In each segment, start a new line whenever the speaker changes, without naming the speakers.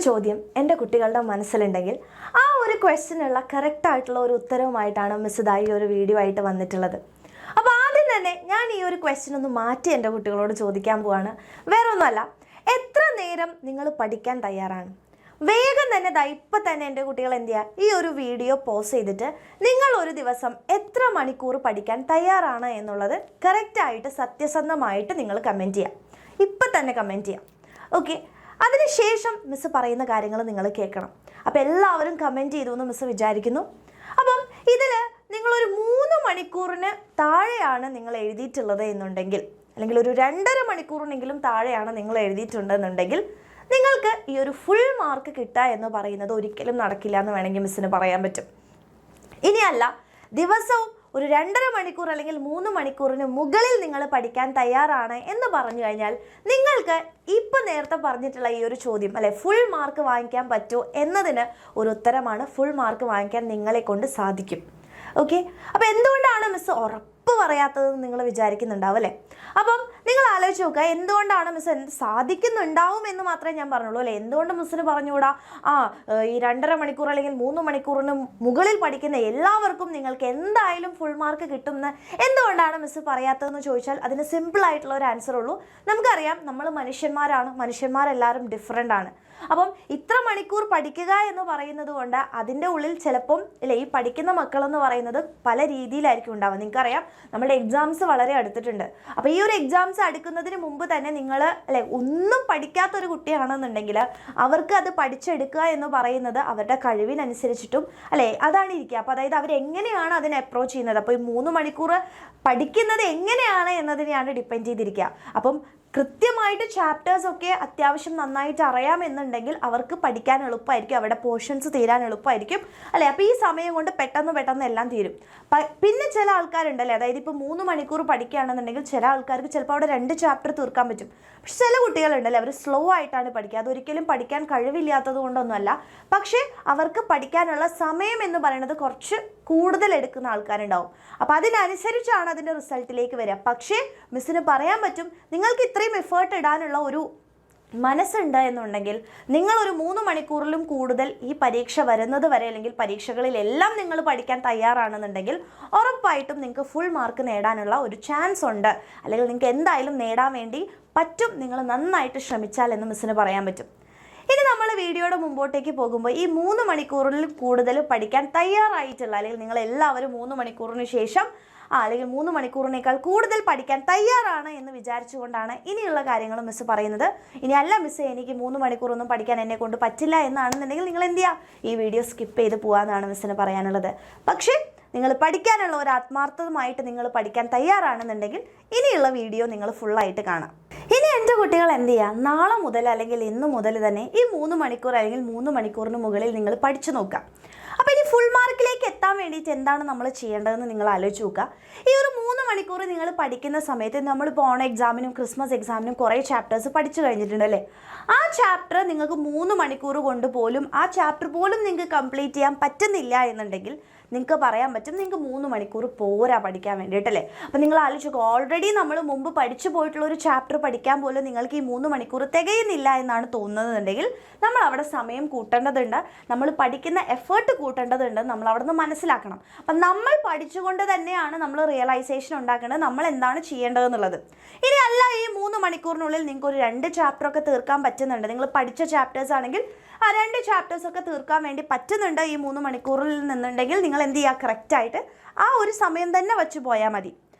ചോദ്യം എൻ്റെ കുട്ടികളുടെ മനസ്സിലുണ്ടെങ്കിൽ ആ ഒരു ക്വസ്റ്റ്യനുള്ള കറക്റ്റായിട്ടുള്ള ഒരു ഉത്തരവുമായിട്ടാണ് മിസ് ഇതായി ഒരു വീഡിയോ ആയിട്ട് വന്നിട്ടുള്ളത്. അപ്പോൾ ആദ്യം തന്നെ ഞാൻ ഈ ഒരു ക്വസ്റ്റ്യൻ ഒന്ന് മാറ്റി എൻ്റെ കുട്ടികളോട് ചോദിക്കാൻ പോവാണ്. വേറെ ഒന്നുമല്ല, എത്ര നേരം നിങ്ങൾ പഠിക്കാൻ തയ്യാറാണ്? വേഗം തന്നെ ഇപ്പം തന്നെ എൻ്റെ കുട്ടികൾ എന്ത് ചെയ്യുക, ഈ ഒരു വീഡിയോ പോസ് ചെയ്തിട്ട് നിങ്ങൾ ഒരു ദിവസം എത്ര മണിക്കൂർ പഠിക്കാൻ തയ്യാറാണ് എന്നുള്ളത് കറക്റ്റായിട്ട് സത്യസന്ധമായിട്ട് നിങ്ങൾ കമൻറ്റ് ചെയ്യാം. ഇപ്പം തന്നെ കമൻറ്റ് ചെയ്യാം. ഓക്കെ, അതിനുശേഷം മിസ് പറയുന്ന കാര്യങ്ങൾ നിങ്ങൾ കേൾക്കണം. അപ്പോൾ എല്ലാവരും കമൻറ്റ് ചെയ്തു എന്ന് മിസ് വിചാരിക്കുന്നു. അപ്പം ഇതിൽ നിങ്ങളൊരു 3 മണിക്കൂറിന് താഴെയാണ് നിങ്ങൾ എഴുതിയിട്ടുള്ളത് എന്നുണ്ടെങ്കിൽ, അല്ലെങ്കിൽ ഒരു 2.5 മണിക്കൂറിനെങ്കിലും താഴെയാണ് നിങ്ങൾ എഴുതിയിട്ടുണ്ടെന്നുണ്ടെങ്കിൽ നിങ്ങൾക്ക് ഈ ഒരു ഫുൾ മാർക്ക് കിട്ടുക എന്ന് പറയുന്നത് ഒരിക്കലും നടക്കില്ല എന്ന് വേണമെങ്കിൽ മിസ്സിന് പറയാൻ പറ്റും. ഇനിയല്ല, ദിവസവും ഒരു 2.5 മണിക്കൂർ അല്ലെങ്കിൽ 3 മണിക്കൂറിന് മുകളിൽ നിങ്ങൾ പഠിക്കാൻ തയ്യാറാണ് എന്ന് പറഞ്ഞു കഴിഞ്ഞാൽ നിങ്ങൾക്ക് ഇപ്പം നേരത്തെ പറഞ്ഞിട്ടുള്ള ഈ ഒരു ചോദ്യം അല്ലെ, ഫുൾ മാർക്ക് വാങ്ങിക്കാൻ പറ്റുമോ എന്നതിന് ഒരു ഉത്തരമാണ്. ഫുൾ മാർക്ക് വാങ്ങിക്കാൻ നിങ്ങളെ കൊണ്ട് സാധിക്കും. ഓക്കെ, അപ്പോൾ എന്തുകൊണ്ടാണ് മിസ് ഉറപ്പ് പറയാത്തതെന്ന് നിങ്ങൾ വിചാരിക്കുന്നുണ്ടാവും അല്ലേ? അപ്പം നിങ്ങൾ ആലോചിച്ച് നോക്കുക, എന്തുകൊണ്ടാണ് മിസ് സാധിക്കുന്നുണ്ടാവും എന്ന് മാത്രമേ ഞാൻ പറഞ്ഞുള്ളൂ അല്ലേ? എന്തുകൊണ്ട് മിസ്സിന് പറഞ്ഞുകൂടാ ഈ 2.5 മണിക്കൂർ അല്ലെങ്കിൽ 3 മണിക്കൂറിന് മുകളിൽ പഠിക്കുന്ന എല്ലാവർക്കും നിങ്ങൾക്ക് എന്തായാലും ഫുൾ മാർക്ക് കിട്ടുമെന്ന് എന്തുകൊണ്ടാണ് മിസ് പറയാത്തതെന്ന് ചോദിച്ചാൽ അതിന് സിമ്പിൾ ആയിട്ടുള്ള ഒരു ആൻസർ ഉള്ളൂ. നമുക്കറിയാം, നമ്മൾ മനുഷ്യന്മാരാണ്, മനുഷ്യന്മാരെല്ലാവരും ഡിഫറെൻ്റ് ആണ്. അപ്പം ഇത്ര മണിക്കൂർ പഠിക്കുക എന്ന് പറയുന്നത് കൊണ്ട് അതിൻ്റെ ഉള്ളിൽ ചിലപ്പം അല്ലേ, ഈ പഠിക്കുന്ന മക്കളെന്ന് പറയുന്നത് പല രീതിയിലായിരിക്കും ഉണ്ടാവുക. നിങ്ങൾക്കറിയാം, നമ്മുടെ എക്സാംസ് വളരെ അടുത്തിട്ടുണ്ട്. അപ്പോൾ ഈ ഒരു എക്സാംസ് അടുക്കുന്നതിന് മുമ്പ് തന്നെ നിങ്ങൾ അല്ലേ ഒന്നും പഠിക്കാത്തൊരു കുട്ടിയാണെന്നുണ്ടെങ്കിൽ അവർക്ക് അത് പഠിച്ചെടുക്കുക എന്ന് പറയുന്നത് അവരുടെ കഴിവിനനുസരിച്ചിട്ടും അല്ലേ അതാണ് ഇരിക്കുക. അപ്പോൾ അതായത് അവരെങ്ങനെയാണ് അതിനെ അപ്രോച്ച് ചെയ്യുന്നത്, അപ്പോൾ ഈ 3 മണിക്കൂർ പഠിക്കുന്നത് എങ്ങനെയാണ് എന്നതിനെയാണ് ഡിപ്പെൻഡ് ചെയ്തിരിക്കുക. അപ്പം കൃത്യമായിട്ട് ചാപ്റ്റേഴ്സൊക്കെ അത്യാവശ്യം നന്നായിട്ട് അറിയാമെന്നുണ്ടെങ്കിൽ അവർക്ക് പഠിക്കാൻ എളുപ്പമായിരിക്കും, അവരുടെ പോർഷൻസ് തീരാൻ എളുപ്പമായിരിക്കും അല്ലേ? അപ്പോൾ ഈ സമയം കൊണ്ട് പെട്ടെന്ന് എല്ലാം തീരും. പിന്നെ ചില ആൾക്കാരുണ്ടല്ലേ, അതായത് ഇപ്പോൾ 3 മണിക്കൂർ പഠിക്കുകയാണെന്നുണ്ടെങ്കിൽ ചില ആൾക്കാർക്ക് ചിലപ്പോൾ അവിടെ 2 ചാപ്റ്റർ തീർക്കാൻ പറ്റും. പക്ഷെ ചില കുട്ടികളുണ്ടല്ലേ, അവർ സ്ലോ ആയിട്ടാണ് പഠിക്കുക. അതൊരിക്കലും പഠിക്കാൻ കഴിവില്ലാത്തത് കൊണ്ടൊന്നുമല്ല, പക്ഷേ അവർക്ക് പഠിക്കാനുള്ള സമയം എന്ന് പറയുന്നത് കുറച്ച് കൂടുതൽ എടുക്കുന്ന ആൾക്കാരുണ്ടാവും. അപ്പോൾ അതിനനുസരിച്ചാണ് അതിൻ്റെ റിസൾട്ടിലേക്ക് വരിക. പക്ഷേ മിസ്സിന് പറയാൻ പറ്റും, നിങ്ങൾക്ക് ഇത്രയും എഫേർട്ട് ഇടാനുള്ള ഒരു മനസ്സുണ്ട് എന്നുണ്ടെങ്കിൽ നിങ്ങളൊരു 3 മണിക്കൂറിലും കൂടുതൽ ഈ പരീക്ഷ വരുന്നത് വരെ അല്ലെങ്കിൽ പരീക്ഷകളിലെല്ലാം നിങ്ങൾ പഠിക്കാൻ തയ്യാറാണെന്നുണ്ടെങ്കിൽ ഉറപ്പായിട്ടും നിങ്ങൾക്ക് ഫുൾ മാർക്ക് നേടാനുള്ള ഒരു ചാൻസ് ഉണ്ട്, അല്ലെങ്കിൽ നിങ്ങൾക്ക് എന്തായാലും നേടാൻ വേണ്ടി പറ്റും, നിങ്ങൾ നന്നായിട്ട് ശ്രമിച്ചാൽ എന്ന് മിസ്സിന് പറയാൻ പറ്റും. ഇനി നമ്മൾ വീഡിയോയുടെ മുമ്പോട്ടേക്ക് പോകുമ്പോൾ ഈ 3 മണിക്കൂറിൽ കൂടുതൽ പഠിക്കാൻ തയ്യാറായിട്ടുള്ള, അല്ലെങ്കിൽ നിങ്ങൾ എല്ലാവരും 3 മണിക്കൂറിന് ശേഷം അല്ലെങ്കിൽ 3 മണിക്കൂറിനേക്കാൾ കൂടുതൽ പഠിക്കാൻ തയ്യാറാണ് എന്ന് വിചാരിച്ചുകൊണ്ടാണ് ഇനിയുള്ള കാര്യങ്ങൾ മിസ് പറയുന്നത്. ഇനി അല്ല മിസ്, എനിക്ക് 3 മണിക്കൂറൊന്നും പഠിക്കാൻ എന്നെ കൊണ്ട് പറ്റില്ല എന്നാണെന്നുണ്ടെങ്കിൽ നിങ്ങൾ എന്ത് ചെയ്യുക, ഈ വീഡിയോ സ്കിപ്പ് ചെയ്ത് പോകാമെന്നാണ് മിസ്സിന് പറയാനുള്ളത്. പക്ഷേ നിങ്ങൾ പഠിക്കാനുള്ള ഒരു ആത്മാർത്ഥമായിട്ട് നിങ്ങൾ പഠിക്കാൻ തയ്യാറാണെന്നുണ്ടെങ്കിൽ ഇനിയുള്ള വീഡിയോ നിങ്ങൾ ഫുള്ളായിട്ട് കാണാം. ഇനി എൻ്റെ കുട്ടികൾ എന്ത് ചെയ്യുക, നാളെ മുതൽ അല്ലെങ്കിൽ ഇന്ന് മുതൽ തന്നെ ഈ 3 മണിക്കൂർ അല്ലെങ്കിൽ 3 മണിക്കൂറിന് മുകളിൽ നിങ്ങൾ പഠിച്ചു നോക്കുക. അപ്പോൾ ഇനി ഫുൾ മാർക്കിലേക്ക് എത്താൻ വേണ്ടിയിട്ട് എന്താണ് നമ്മൾ ചെയ്യേണ്ടതെന്ന് നിങ്ങൾ ആലോചിച്ച് നോക്കുക. ഈ ഒരു 3 മണിക്കൂർ നിങ്ങൾ പഠിക്കുന്ന സമയത്ത് നമ്മളിപ്പോൾ ഓൺ എക്സാമിനും ക്രിസ്മസ് എക്സാമിനും കുറേ ചാപ്റ്റേഴ്സ് പഠിച്ചു കഴിഞ്ഞിട്ടുണ്ടല്ലേ, ആ ചാപ്റ്റർ നിങ്ങൾക്ക് 3 മണിക്കൂർ കൊണ്ട് പോലും ആ ചാപ്റ്റർ പോലും നിങ്ങൾക്ക് കംപ്ലീറ്റ് ചെയ്യാൻ പറ്റുന്നില്ല എന്നുണ്ടെങ്കിൽ നിങ്ങൾക്ക് പറയാൻ പറ്റും നിങ്ങൾക്ക് 3 മണിക്കൂർ പോരാ പഠിക്കാൻ വേണ്ടിയിട്ടല്ലേ. അപ്പോൾ നിങ്ങൾ ആലോചിക്കുക, ഓൾറെഡി നമ്മൾ മുമ്പ് പഠിച്ചു പോയിട്ടുള്ള ഒരു ചാപ്റ്റർ പഠിക്കാൻ പോലും നിങ്ങൾക്ക് ഈ 3 മണിക്കൂർ തികയുന്നില്ല എന്നാണ് തോന്നുന്നതെന്നുണ്ടെങ്കിൽ നമ്മൾ അവിടെ സമയം കൂട്ടേണ്ടതുണ്ട്, നമ്മൾ പഠിക്കുന്ന എഫേർട്ട് കൂട്ടേണ്ടതുണ്ട്, നമ്മൾ അവിടെ നിന്ന് മനസ്സിലാക്കണം. അപ്പം നമ്മൾ പഠിച്ചുകൊണ്ട് തന്നെയാണ് നമ്മൾ റിയലൈസേഷൻ ഉണ്ടാക്കേണ്ടത്, നമ്മൾ എന്താണ് ചെയ്യേണ്ടതെന്നുള്ളത്. ഇനി അല്ല, ഈ 3 മണിക്കൂറിനുള്ളിൽ നിങ്ങൾക്ക് ഒരു 2 ചാപ്റ്ററൊക്കെ തീർക്കാൻ പറ്റുന്നുണ്ട്, നിങ്ങൾ പഠിച്ച ചാപ്റ്റേഴ്സ് ആണെങ്കിൽ ആ 2 ചാപ്റ്റേഴ്സൊക്കെ തീർക്കാൻ വേണ്ടി പറ്റുന്നുണ്ട് ഈ 3 മണിക്കൂറിൽ നിന്നുണ്ടെങ്കിൽ നിങ്ങൾ എന്ത് ചെയ്യുക, കറക്റ്റായിട്ട് ആ ഒരു സമയം തന്നെ വെച്ച് പോയാൽ മതി.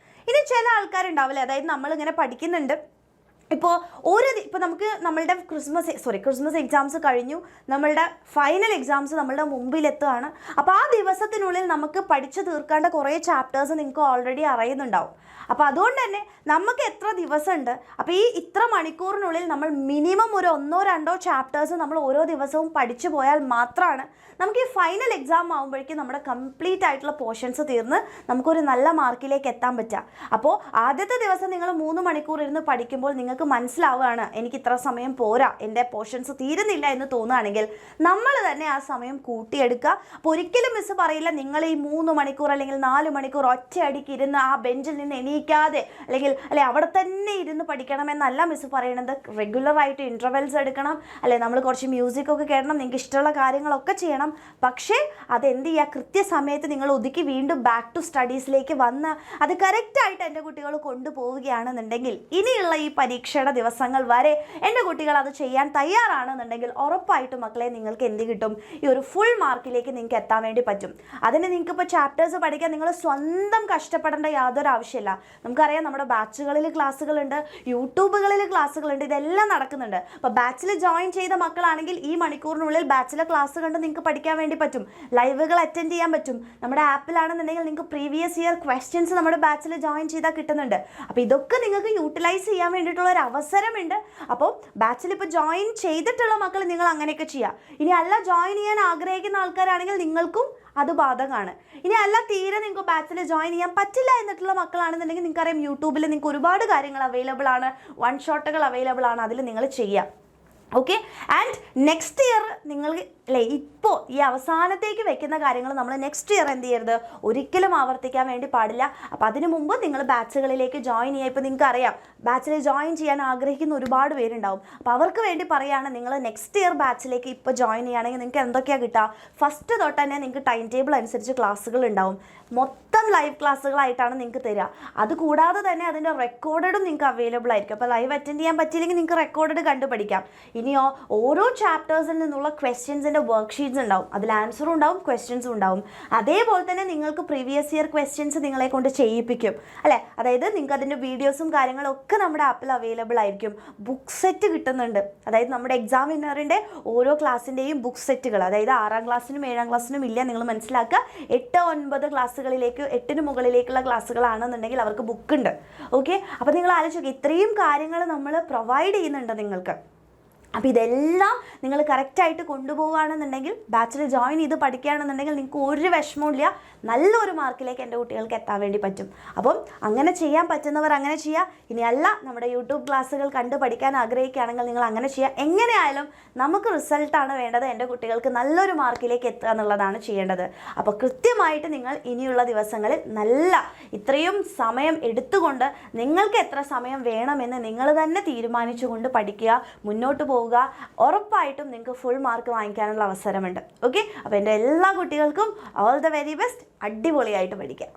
ഇനി ചില ആൾക്കാരുണ്ടാവില്ലേ, അതായത് നമ്മളിങ്ങനെ പഠിക്കുന്നുണ്ട്, ഇപ്പോൾ നമുക്ക് നമ്മളുടെ ക്രിസ്മസ് എക്സാംസ് കഴിഞ്ഞു, നമ്മളുടെ ഫൈനൽ എക്സാംസ് നമ്മളുടെ മുമ്പിലെത്തുകയാണ്. അപ്പോൾ ആ ദിവസത്തിനുള്ളിൽ നമുക്ക് പഠിച്ചു തീർക്കേണ്ട കുറേ ചാപ്റ്റേഴ്സ് നിങ്ങൾക്ക് ഓൾറെഡി അറിയുന്നുണ്ടാവും. അപ്പോൾ അതുകൊണ്ട് തന്നെ നമുക്ക് എത്ര ദിവസമുണ്ട്, അപ്പോൾ ഈ ഇത്ര മണിക്കൂറിനുള്ളിൽ നമ്മൾ മിനിമം ഒരു 1-2 ചാപ്റ്റേഴ്സ് നമ്മൾ ഓരോ ദിവസവും പഠിച്ചു പോയാൽ മാത്രമാണ് നമുക്ക് ഈ ഫൈനൽ എക്സാം ആകുമ്പോഴേക്കും നമ്മുടെ കംപ്ലീറ്റ് ആയിട്ടുള്ള പോർഷൻസ് തീർന്ന് നമുക്കൊരു നല്ല മാർക്കിലേക്ക് എത്താൻ പറ്റുക. അപ്പോൾ ആദ്യത്തെ ദിവസം നിങ്ങൾ 3 മണിക്കൂർ ഇരുന്ന് പഠിക്കുമ്പോൾ നിങ്ങൾക്ക് നിങ്ങൾക്ക് മനസ്സിലാവുകയാണ് എനിക്ക് ഇത്ര സമയം പോരാ, എൻ്റെ പോർഷൻസ് തീരുന്നില്ല എന്ന് തോന്നുകയാണെങ്കിൽ നമ്മൾ തന്നെ ആ സമയം കൂട്ടിയെടുക്കുക. അപ്പോൾ ഒരിക്കലും മിസ്സ് പറയില്ല നിങ്ങൾ ഈ 3 മണിക്കൂർ അല്ലെങ്കിൽ 4 മണിക്കൂർ ഒറ്റയടിക്ക് ഇരുന്ന് ആ ബെഞ്ചിൽ നിന്ന് എണീക്കാതെ അല്ലെ അവിടെ തന്നെ ഇരുന്ന് പഠിക്കണമെന്നല്ല മിസ്സ് പറയണത്. റെഗുലറായിട്ട് ഇൻ്റർവെൽസ് എടുക്കണം, അല്ലെ നമ്മൾ കുറച്ച് മ്യൂസിക്കൊക്കെ കേൾക്കണം, നിങ്ങൾക്ക് ഇഷ്ടമുള്ള കാര്യങ്ങളൊക്കെ ചെയ്യണം. പക്ഷേ അതെന്ത് ചെയ്യുക, കൃത്യസമയത്ത് നിങ്ങൾ ഒതുക്കി വീണ്ടും ബാക്ക് ടു സ്റ്റഡീസിലേക്ക് വന്ന് അത് കറക്റ്റായിട്ട് എൻ്റെ കുട്ടികൾ കൊണ്ടുപോവുകയാണെന്നുണ്ടെങ്കിൽ ഇനിയുള്ള ഈ പരീക്ഷയുടെ ദിവസങ്ങൾ വരെ എൻ്റെ കുട്ടികൾ അത് ചെയ്യാൻ തയ്യാറാണെന്നുണ്ടെങ്കിൽ ഉറപ്പായിട്ടും മക്കളെ നിങ്ങൾക്ക് എന്ത് കിട്ടും, ഈ ഒരു ഫുൾ മാർക്കിലേക്ക് നിങ്ങൾക്ക് എത്താൻ വേണ്ടി പറ്റും. അതിന് നിങ്ങൾക്ക് ഇപ്പോൾ ചാപ്റ്റേഴ്സ് പഠിക്കാൻ നിങ്ങൾ സ്വന്തം കഷ്ടപ്പെടേണ്ട യാതൊരു ആവശ്യമില്ല. നമുക്കറിയാം നമ്മുടെ ബാച്ചുകളിൽ ക്ലാസ്സുകളുണ്ട്, യൂട്യൂബുകളിൽ ക്ലാസ്സുകളുണ്ട്, ഇതെല്ലാം നടക്കുന്നുണ്ട്. അപ്പോൾ ബാച്ചിൽ ജോയിൻ ചെയ്ത മക്കളാണെങ്കിൽ ഈ മണിക്കൂറിനുള്ളിൽ ബാച്ചിലെ ക്ലാസ് കണ്ട് നിങ്ങൾക്ക് പഠിക്കാൻ വേണ്ടി പറ്റും, ലൈവുകൾ അറ്റൻഡ് ചെയ്യാൻ പറ്റും. നമ്മുടെ ആപ്പിലാണെന്നുണ്ടെങ്കിൽ നിങ്ങൾക്ക് പ്രീവിയസ് ഇയർ ക്വസ്റ്റ്യൻസ് നമ്മുടെ ബാച്ചിൽ ജോയിൻ ചെയ്താൽ കിട്ടുന്നുണ്ട്. അപ്പോൾ ഇതൊക്കെ നിങ്ങൾക്ക് യൂട്ടിലൈസ് ചെയ്യാൻ വേണ്ടിയിട്ടുള്ള ഒരു അവസരമുണ്ട്. അപ്പോൾ ബാച്ചിൽ ഇപ്പോൾ ജോയിൻ ചെയ്തിട്ടുള്ള മക്കൾ നിങ്ങൾ അങ്ങനെയൊക്കെ ചെയ്യുക. ഇനി അല്ല ജോയിൻ ചെയ്യാൻ ആഗ്രഹിക്കുന്ന ആൾക്കാരാണെങ്കിൽ നിങ്ങൾക്കും അത് ബാധകമാണ്. ഇനി അല്ല തീരെ നിങ്ങൾക്ക് ബാച്ചിൽ ജോയിൻ ചെയ്യാൻ പറ്റില്ല എന്നിട്ടുള്ള മക്കളാണെന്നുണ്ടെങ്കിൽ നിങ്ങൾക്കറിയാം യൂട്യൂബിൽ നിങ്ങൾക്ക് ഒരുപാട് കാര്യങ്ങൾ അവൈലബിൾ ആണ്, വൺ ഷോട്ടുകൾ അവൈലബിൾ ആണ്, അതിൽ നിങ്ങൾ ചെയ്യുക. ഓക്കെ. ആൻഡ് നെക്സ്റ്റ് ഇയർ നിങ്ങൾ അല്ലേ ഇപ്പോൾ ഈ അവസാനത്തേക്ക് വെക്കുന്ന കാര്യങ്ങൾ നമ്മൾ നെക്സ്റ്റ് ഇയർ എന്ത് ചെയ്യരുത്, ഒരിക്കലും ആവർത്തിക്കാൻ വേണ്ടി പാടില്ല. അപ്പോൾ അതിനു മുമ്പ് നിങ്ങൾ ബാച്ചുകളിലേക്ക് ജോയിൻ ചെയ്യുക. ഇപ്പോൾ നിങ്ങൾക്ക് അറിയാം ബാച്ചിൽ ജോയിൻ ചെയ്യാൻ ആഗ്രഹിക്കുന്ന ഒരുപാട് പേരുണ്ടാവും. അപ്പോൾ അവർക്ക് വേണ്ടി പറയുകയാണ്, നിങ്ങൾ നെക്സ്റ്റ് ഇയർ ബാച്ചിലേക്ക് ഇപ്പോൾ ജോയിൻ ചെയ്യുകയാണെങ്കിൽ നിങ്ങൾക്ക് എന്തൊക്കെയാണ് കിട്ടുക, ഫസ്റ്റ് തൊട്ട് തന്നെ നിങ്ങൾക്ക് ടൈം ടേബിൾ അനുസരിച്ച് ക്ലാസ്സുകൾ ഉണ്ടാവും. മൊത്തം ലൈവ് ക്ലാസ്സുകളായിട്ടാണ് നിങ്ങൾക്ക് തരിക. അതുകൂടാതെ തന്നെ അതിൻ്റെ റെക്കോർഡഡും നിങ്ങൾക്ക് അവൈലബിൾ ആയിരിക്കും. അപ്പോൾ ലൈവ് അറ്റൻഡ് ചെയ്യാൻ പറ്റിയില്ലെങ്കിൽ നിങ്ങൾക്ക് റെക്കോർഡഡ് കണ്ടുപഠിക്കാം. ഇനിയോ ഓരോ ചാപ്റ്റേഴ്സിൽ നിന്നുള്ള ക്വസ്റ്റ്യൻസിൻ്റെ വർക്ക്ഷീറ്റ്സ് ഉണ്ടാവും, അതിൽ ആൻസറും ഉണ്ടാവും ക്വസ്റ്റ്യൻസും ഉണ്ടാവും. അതേപോലെ തന്നെ നിങ്ങൾക്ക് പ്രീവിയസ് ഇയർ ക്വസ്റ്റ്യൻസ് നിങ്ങളെ കൊണ്ട് ചെയ്യിപ്പിക്കും അല്ലേ. അതായത് നിങ്ങൾക്ക് അതിൻ്റെ വീഡിയോസും കാര്യങ്ങളും ഒക്കെ നമ്മുടെ ആപ്പിൽ അവൈലബിൾ ആയിരിക്കും. ബുക്ക് സെറ്റ് കിട്ടുന്നുണ്ട്, അതായത് നമ്മുടെ എക്സാമിനറിൻ്റെ ഓരോ ക്ലാസ്സിൻ്റെയും ബുക്ക് സെറ്റുകൾ, അതായത് 6ാം ക്ലാസ്സിനും 7ാം ക്ലാസ്സിനും ഇല്ല, നിങ്ങൾ മനസ്സിലാക്കുക. 8, 9 ക്ലാസ്സുകളിലേക്ക് 8ന് മുകളിലേക്കുള്ള ക്ലാസ്സുകളാണെന്നുണ്ടെങ്കിൽ അവർക്ക് ബുക്കുണ്ട്. ഓക്കെ. അപ്പോൾ നിങ്ങൾ ആലോചിക്കുക, ഇത്രയും കാര്യങ്ങൾ നമ്മൾ പ്രൊവൈഡ് ചെയ്യുന്നുണ്ട് നിങ്ങൾക്ക്. അപ്പോൾ ഇതെല്ലാം നിങ്ങൾ കറക്റ്റായിട്ട് കൊണ്ടുപോവുകയാണെന്നുണ്ടെങ്കിൽ ബാച്ചിൽ ജോയിൻ ചെയ്ത് പഠിക്കുകയാണെന്നുണ്ടെങ്കിൽ നിങ്ങൾക്ക് ഒരു വിഷമവും ഇല്ല, നല്ലൊരു മാർക്കിലേക്ക് എൻ്റെ കുട്ടികൾക്ക് എത്താൻ വേണ്ടി പറ്റും. അപ്പം അങ്ങനെ ചെയ്യാൻ പറ്റുന്നവർ അങ്ങനെ ചെയ്യുക. ഇനി അല്ല നമ്മുടെ യൂട്യൂബ് ക്ലാസ്സുകൾ കണ്ട് പഠിക്കാൻ ആഗ്രഹിക്കുകയാണെങ്കിൽ നിങ്ങൾ അങ്ങനെ ചെയ്യുക. എങ്ങനെയായാലും നമുക്ക് റിസൾട്ടാണ് വേണ്ടത്, എൻ്റെ കുട്ടികൾക്ക് നല്ലൊരു മാർക്കിലേക്ക് എത്തുക എന്നുള്ളതാണ് ചെയ്യേണ്ടത്. അപ്പോൾ കൃത്യമായിട്ട് നിങ്ങൾ ഇനിയുള്ള ദിവസങ്ങളിൽ ഇത്രയും സമയം എടുത്തുകൊണ്ട് നിങ്ങൾക്ക് എത്ര സമയം വേണമെന്ന് നിങ്ങൾ തന്നെ തീരുമാനിച്ചുകൊണ്ട് പഠിക്കുക, മുന്നോട്ട് പോവുക. ഉറപ്പായിട്ടും നിങ്ങൾക്ക് ഫുൾ മാർക്ക് വാങ്ങിക്കാനുള്ള അവസരമുണ്ട്. ഓക്കെ. അപ്പോൾ എൻ്റെ എല്ലാ കുട്ടികൾക്കും ഓൾ ദ വെരി ബെസ്റ്റ്. അടിപൊളിയായിട്ട് പഠിക്കാം.